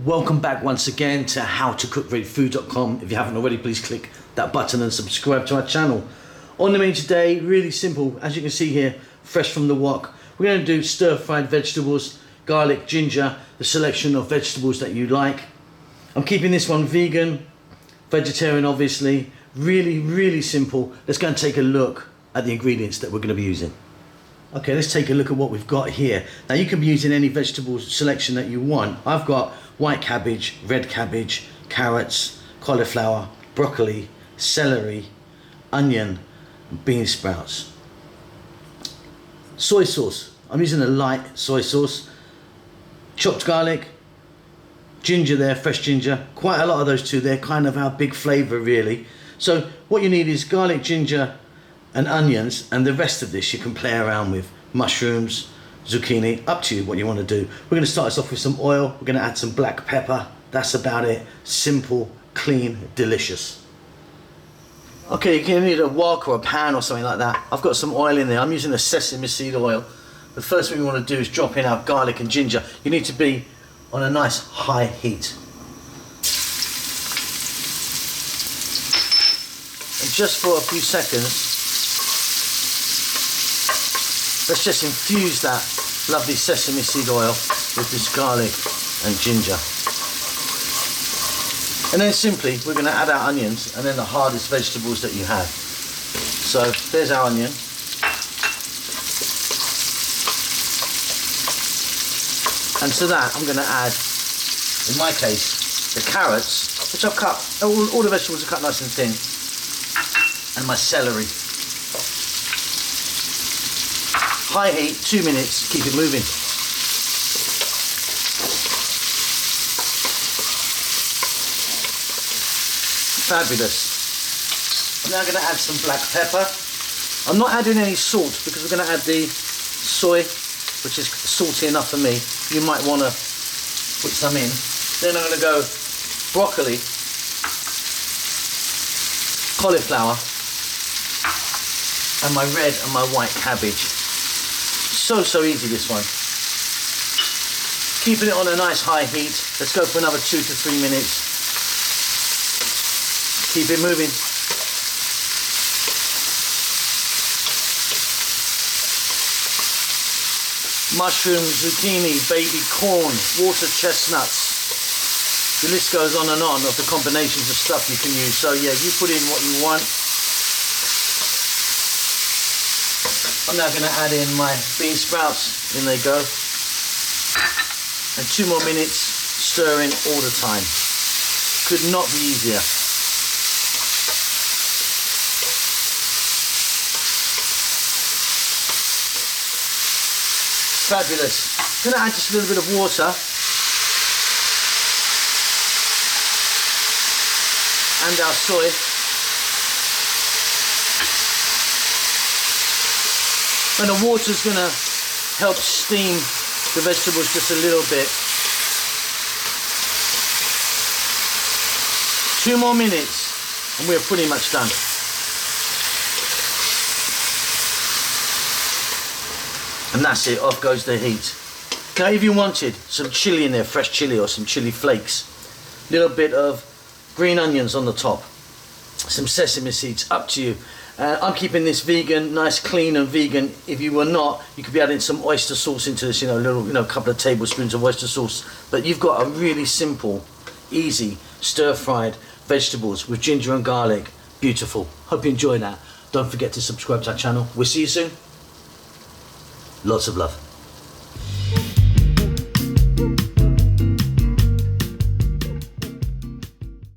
Welcome back once again to howtocookreadyfood.com. If you haven't already, please click that button and subscribe to our channel. On the menu today, really simple, as you can see here, fresh from the wok. We're going to do stir-fried vegetables, garlic, ginger, the selection of vegetables that you like. I'm keeping this one vegan, vegetarian obviously, really simple. Let's go and take a look at the ingredients that we're going to be using. Okay, let's take a look at what we've got here. Now you can be using any vegetable selection that you want. I've got white cabbage, red cabbage, carrots, cauliflower, broccoli, celery, onion, and bean sprouts. Soy sauce, I'm using a light soy sauce. Chopped garlic, ginger there, fresh ginger. Quite a lot of those two, they're kind of our big flavour really. So what you need is garlic, ginger, and onions, and the rest of this you can play around with. Mushrooms, zucchini, up to you what you want to do. We're going to start us off with some oil. We're going to add some black pepper. That's about it. Simple, clean, delicious. Okay, you can need a wok or a pan or something like that. I've got some oil in there. I'm using a sesame seed oil. The first thing we want to do is drop in our garlic and ginger. You need to be on a nice high heat. And just for a few seconds, let's just infuse that lovely sesame seed oil with this garlic and ginger. And then simply we're going to add our onions and then the hardest vegetables that you have. So there's our onion. And to that I'm going to add, in my case, the carrots, which I've cut, all the vegetables are cut nice and thin, and my celery. High heat, 2 minutes, keep it moving. Fabulous. I'm now going to add some black pepper. I'm not adding any salt because we're going to add the soy, which is salty enough for me. You might want to put some in. Then I'm going to go broccoli, cauliflower, and my red and my white cabbage. So easy, this one. Keeping it on a nice high heat. Let's go for another 2 to 3 minutes. Keep it moving. Mushrooms, zucchini, baby corn, water chestnuts. The list goes on and on of the combinations of stuff you can use. So yeah, you put in what you want. I'm now going to add in my bean sprouts. In they go. And 2 more minutes, stirring all the time. Could not be easier. Fabulous. Going to add just a little bit of water. And our soy. And the water's going to help steam the vegetables just a little bit. 2 more minutes and we're pretty much done. And that's it, off goes the heat. Now if you wanted some chili in there, fresh chili or some chili flakes, a little bit of green onions on the top, some sesame seeds, up to you. I'm keeping this vegan, nice, clean and vegan. If you were not, you could be adding some oyster sauce into this, a couple of tablespoons of oyster sauce. But you've got a really simple, easy, stir-fried vegetables with ginger and garlic. Beautiful. Hope you enjoy that. Don't forget to subscribe to our channel. We'll see you soon. Lots of love.